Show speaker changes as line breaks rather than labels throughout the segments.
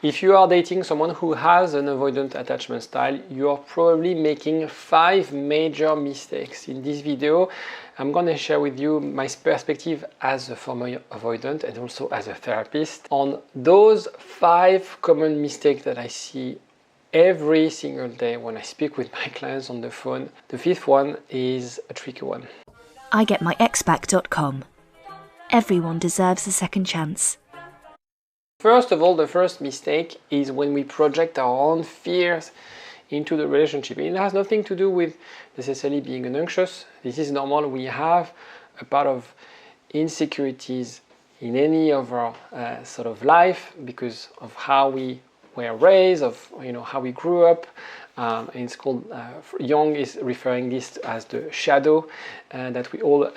If you are dating someone who has an avoidant attachment style, you are probably making 5 major mistakes. In this video, I'm going to share with you my perspective as a former avoidant and also as a therapist on those 5 common mistakes that I see every single day when I speak with my clients on the phone. The 5th one is a tricky one.
IGetMyExBack.com. Everyone deserves a second chance.
First of all, the first mistake is when we project our own fears into the relationship. It has nothing to do with necessarily being anxious. This is normal. We have a part of insecurities in any of our sort of life because of how we were raised, of how we grew up. And it's called Jung is referring this as the shadow that we all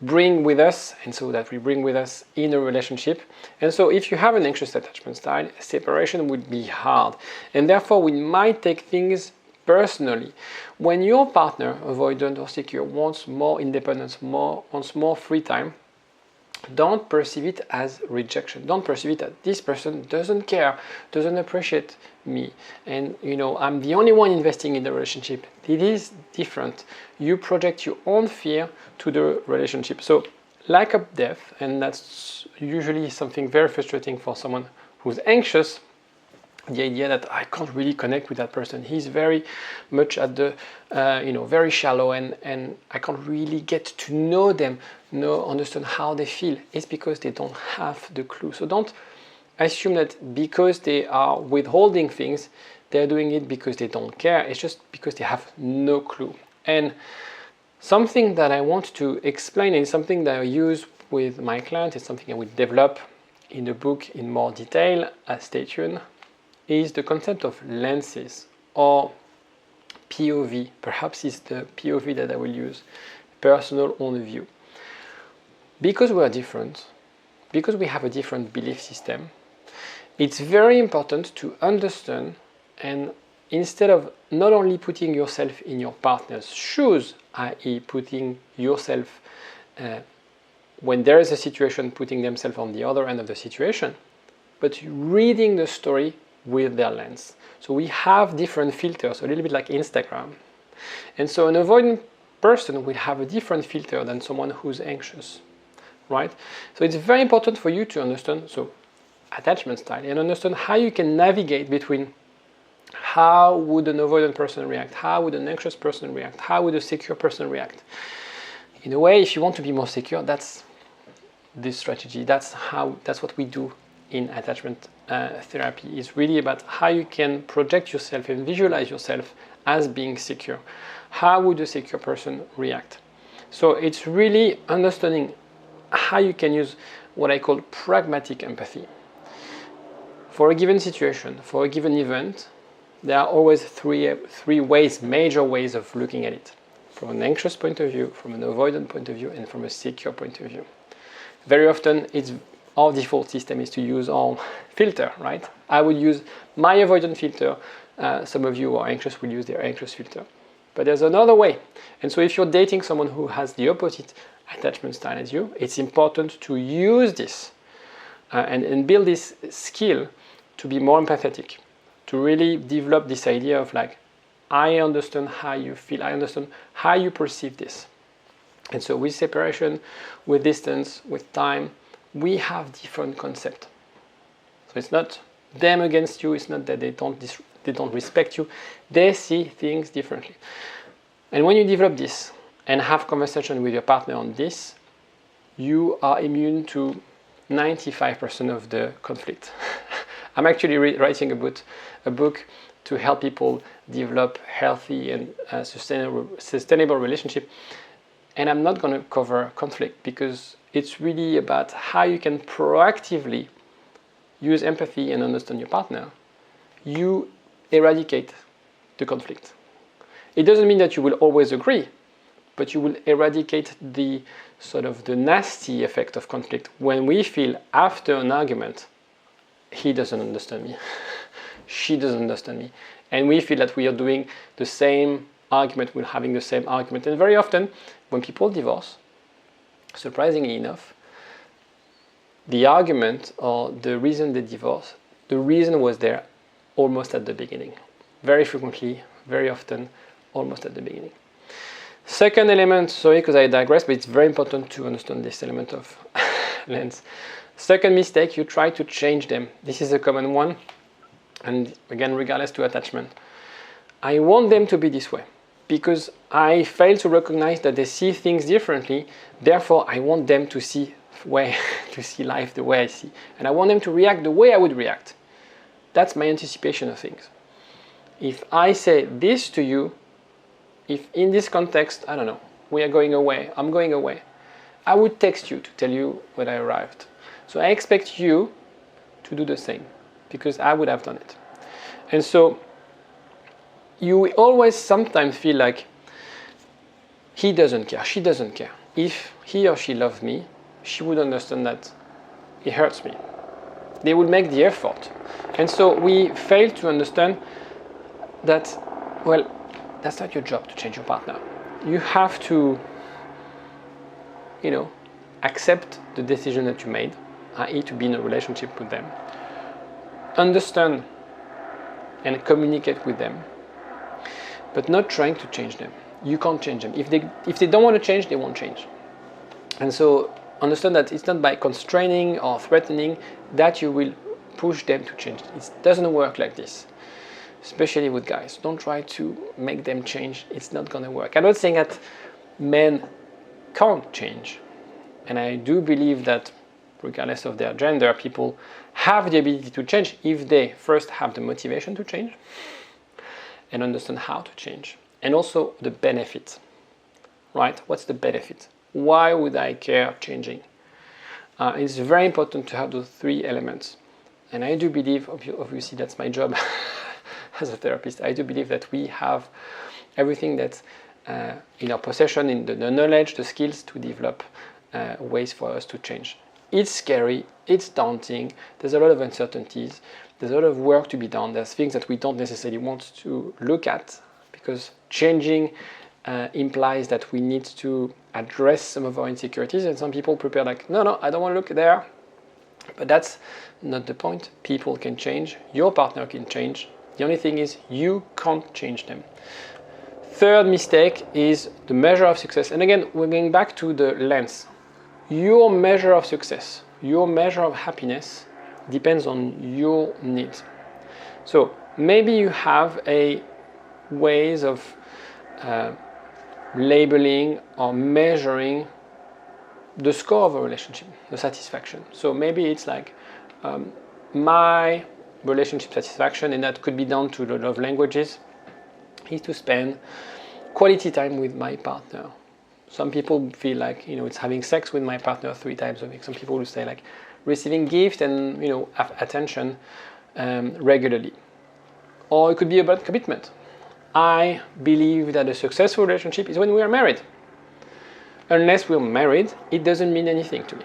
bring with us, and so that we bring with us in a relationship. And so if you have an anxious attachment style, separation would be hard, and therefore we might take things personally. When your partner, avoidant or secure, wants more independence, wants more free time, don't perceive it as rejection. Don't perceive it that this person doesn't care, doesn't appreciate me, and I'm the only one investing in the relationship. It is different. You project your own fear to the relationship. So lack of depth, and that's usually something very frustrating for someone who's anxious. The idea that I can't really connect with that person. He's very much at the, very shallow, and I can't really get to know them, understand how they feel. It's because they don't have the clue. So don't assume that because they are withholding things, they're doing it because they don't care. It's just because they have no clue. And something that I want to explain, and something that I use with my clients, it's something I will develop in the book in more detail. Stay tuned. Is the concept of lenses, or POV. Perhaps it's the POV that I will use, personal own view. Because we are different, because we have a different belief system, it's very important to understand, and instead of not only putting yourself in your partner's shoes, i.e. putting yourself, when there is a situation, putting themselves on the other end of the situation, but reading the story with their lens. So we have different filters, a little bit like Instagram. And so an avoidant person will have a different filter than someone who's anxious, right? So it's very important for you to understand, attachment style, and understand how you can navigate between how would an avoidant person react, how would an anxious person react, how would a secure person react. In a way, if you want to be more secure, that's this strategy. That's what we do in attachment therapy. Is really about how you can project yourself and visualize yourself as being secure. How would a secure person react? So it's really understanding how you can use what I call pragmatic empathy. For a given situation, for a given event, there are always three ways, major ways of looking at it. From an anxious point of view, from an avoidant point of view, and from a secure point of view. Very often, our default system is to use our filter, right? I would use my avoidant filter. Some of you who are anxious will use their anxious filter. But there's another way. And so if you're dating someone who has the opposite attachment style as you, it's important to use this and build this skill to be more empathetic, to really develop this idea of I understand how you feel, I understand how you perceive this. And so with separation, with distance, with time, we have different concepts. So it's not them against you, it's not that they don't respect you, they see things differently. And when you develop this and have conversation with your partner on this, you are immune to 95% of the conflict. I'm actually writing a book to help people develop healthy and sustainable relationship. And I'm not going to cover conflict because it's really about how you can proactively use empathy and understand your partner. You eradicate the conflict. It doesn't mean that you will always agree, but you will eradicate the nasty effect of conflict when we feel after an argument, he doesn't understand me, she doesn't understand me, and we feel that we are doing the same argument, we're having the same argument. And very often, when people divorce, surprisingly enough, the argument or the reason they divorce the reason was there almost at the beginning. Very frequently, very often, almost at the beginning. Second element, sorry because I digress, but it's very important to understand this element of lens. Second mistake, you try to change them. This is a common one, and again, regardless to attachment. I want them to be this way because I fail to recognize that they see things differently. Therefore, I want them to see life the way I see, and I want them to react the way I would react. That's my anticipation of things. If I say this to you, if in this context, I don't know, we are going away, I'm going away, I would text you to tell you when I arrived. So I expect you to do the same because I would have done it. And so you always sometimes feel like he doesn't care, she doesn't care. If he or she loved me, she would understand that it hurts me. They would make the effort. And so we fail to understand that, well, that's not your job to change your partner. You have to, accept the decision that you made, i.e. to be in a relationship with them. Understand and communicate with them, but not trying to change them. You can't change them. If they don't want to change, they won't change. And so understand that it's not by constraining or threatening that you will push them to change. It doesn't work like this, especially with guys. Don't try to make them change. It's not going to work. I'm not saying that men can't change. And I do believe that regardless of their gender, people have the ability to change if they first have the motivation to change and understand how to change. And also the benefit, right? What's the benefit? Why would I care changing? It's very important to have those three elements. And I do believe, obviously that's my job as a therapist, I do believe that we have everything that's in our possession, in the knowledge, the skills to develop ways for us to change. It's scary, it's daunting, there's a lot of uncertainties, there's a lot of work to be done, there's things that we don't necessarily want to look at because changing implies that we need to address some of our insecurities, and some people prepare like, no, I don't want to look there. But that's not the point. People can change, your partner can change. The only thing is you can't change them. Third mistake is the measure of success. And again, we're going back to the lens. Your measure of success, your measure of happiness depends on your needs. So maybe you have a ways of labeling or measuring the score of a relationship, the satisfaction. So maybe it's like my relationship satisfaction, and that could be down to the love languages, is to spend quality time with my partner. Some people feel like, it's having sex with my partner 3 times a week. Some people will say like receiving gifts and, attention regularly. Or it could be about commitment. I believe that a successful relationship is when we are married. Unless we're married, it doesn't mean anything to me.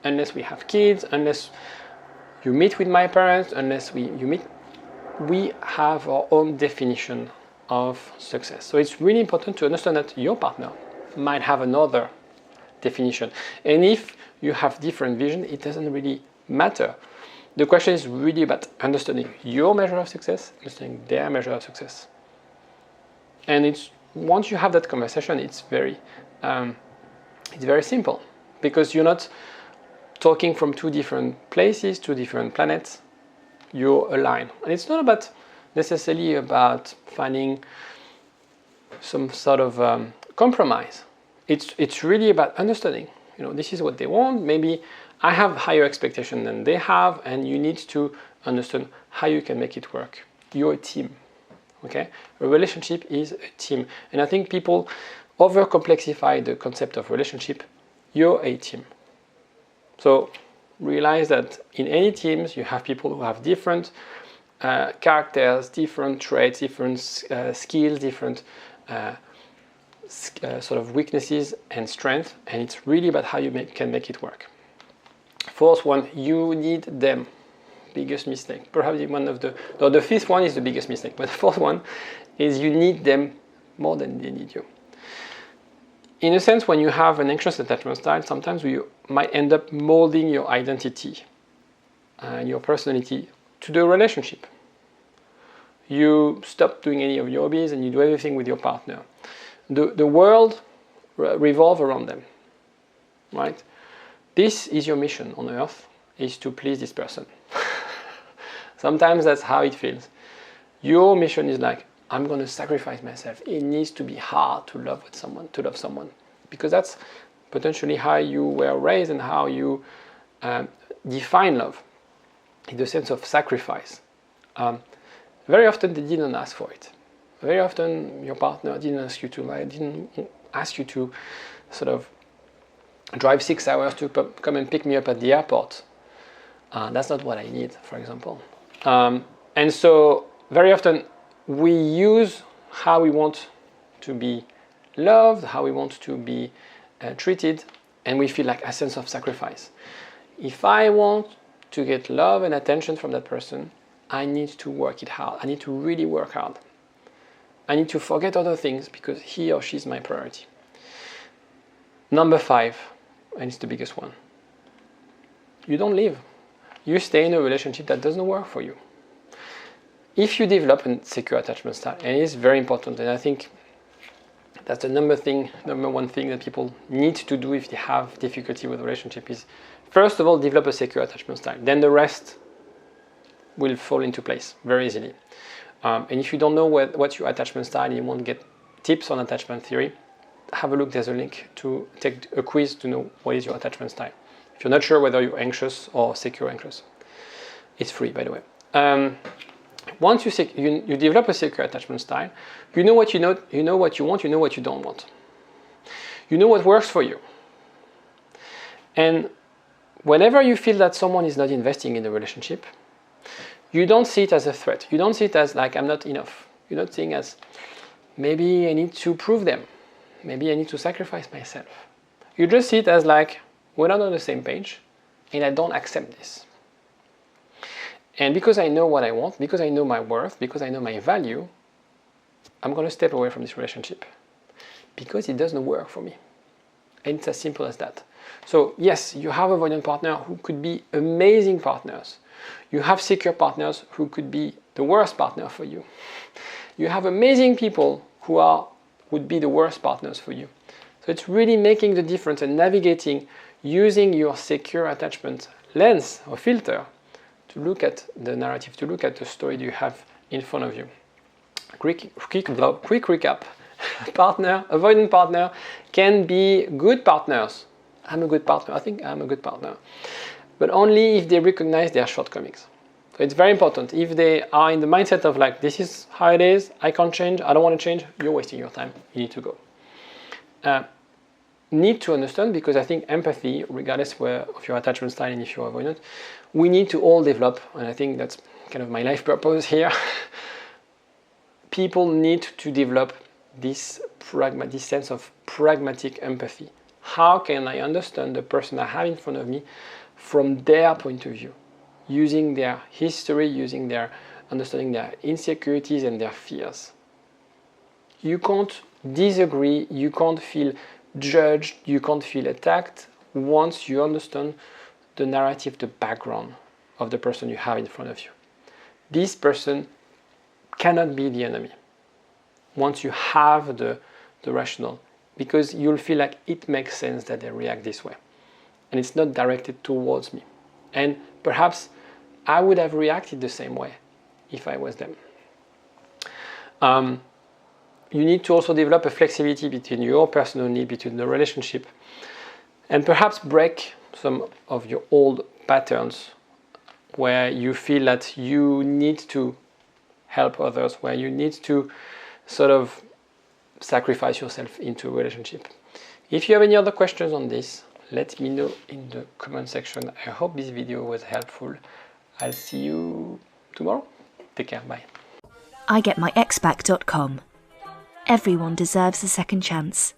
Unless we have kids, unless you meet with my parents, unless you meet, we have our own definition of success. So it's really important to understand that your partner might have another definition. And if you have different vision, it doesn't really matter. The question is really about understanding your measure of success, understanding their measure of success. And it's once you have that conversation, it's very simple, because you're not talking from 2 different places, 2 different planets. You're aligned, and it's not necessarily about finding some sort of compromise. It's really about understanding. This is what they want. Maybe I have higher expectation than they have, and you need to understand how you can make it work. You're a team. Okay, a relationship is a team, and I think people over-complexify the concept of relationship. You're a team. So realize that in any teams, you have people who have different characters, different traits, different skills, different sort of weaknesses and strengths, and it's really about how you can make it work. Fourth one, you need them. Biggest mistake. Perhaps one of the fifth one is the biggest mistake, but the fourth one is you need them more than they need you. In a sense, when you have an anxious attachment style, sometimes you might end up molding your identity and your personality to the relationship. You stop doing any of your hobbies and you do everything with your partner. The world revolves around them, right? This is your mission on earth, is to please this person. Sometimes that's how it feels. Your mission is like, I'm going to sacrifice myself. It needs to be hard to love someone, because that's potentially how you were raised and how you define love, in the sense of sacrifice. Very often they didn't ask for it. Very often your partner didn't ask you to sort of drive 6 hours to come and pick me up at the airport. That's not what I need, for example. And so very often we use how we want to be loved, how we want to be treated, and we feel like a sense of sacrifice. If I want to get love and attention from that person, I need to work it hard. I need to really work hard. I need to forget other things because he or she is my priority. Number 5, and it's the biggest one. You don't leave. You stay in a relationship that doesn't work for you. If you develop a secure attachment style, and it's very important, and I think that's the number one thing that people need to do if they have difficulty with a relationship, is first of all develop a secure attachment style. Then the rest will fall into place very easily. And if you don't know what's your attachment style and you want to get tips on attachment theory, have a look. There's a link to take a quiz to know what is your attachment style. If you're not sure whether you're anxious or secure anxious, it's free, by the way. Once you develop a secure attachment style, you know what you want, you know what you don't want. You know what works for you. And whenever you feel that someone is not investing in the relationship, you don't see it as a threat. You don't see it as like, I'm not enough. You're not seeing it as, maybe I need to prove them. Maybe I need to sacrifice myself. You just see it as like, we're not on the same page and I don't accept this. And because I know what I want, because I know my worth, because I know my value, I'm going to step away from this relationship because it doesn't work for me. And it's as simple as that. So yes, you have avoidant partner who could be amazing partners. You have secure partners who could be the worst partner for you. You have amazing people who would be the worst partners for you. So it's really making the difference and navigating using your secure attachment lens or filter to look at the narrative, to look at the story you have in front of you. Quick recap. Avoidant partner can be good partners. I'm a good partner. I think I'm a good partner. But only if they recognize their shortcomings. So it's very important. If they are in the mindset of like, this is how it is, I can't change, I don't want to change, you're wasting your time. You need to go. Need to understand, because I think empathy, regardless of your attachment style and if you're avoidant, we need to all develop, and I think that's kind of my life purpose here. People need to develop this sense of pragmatic empathy. How can I understand the person I have in front of me from their point of view, using their history, understanding their insecurities and their fears? You can't disagree, you can't feel judged, you can't feel attacked once you understand the narrative, the background of the person you have in front of you. This person cannot be the enemy once you have the rationale, because you'll feel like it makes sense that they react this way and it's not directed towards me. And perhaps I would have reacted the same way if I was them. You need to also develop a flexibility between your personal need, between the relationship, and perhaps break some of your old patterns where you feel that you need to help others, where you need to sort of sacrifice yourself into a relationship. If you have any other questions on this, let me know in the comment section. I hope this video was helpful. I'll see you tomorrow. Take care. Bye.
igetmyexback.com. Everyone deserves a second chance.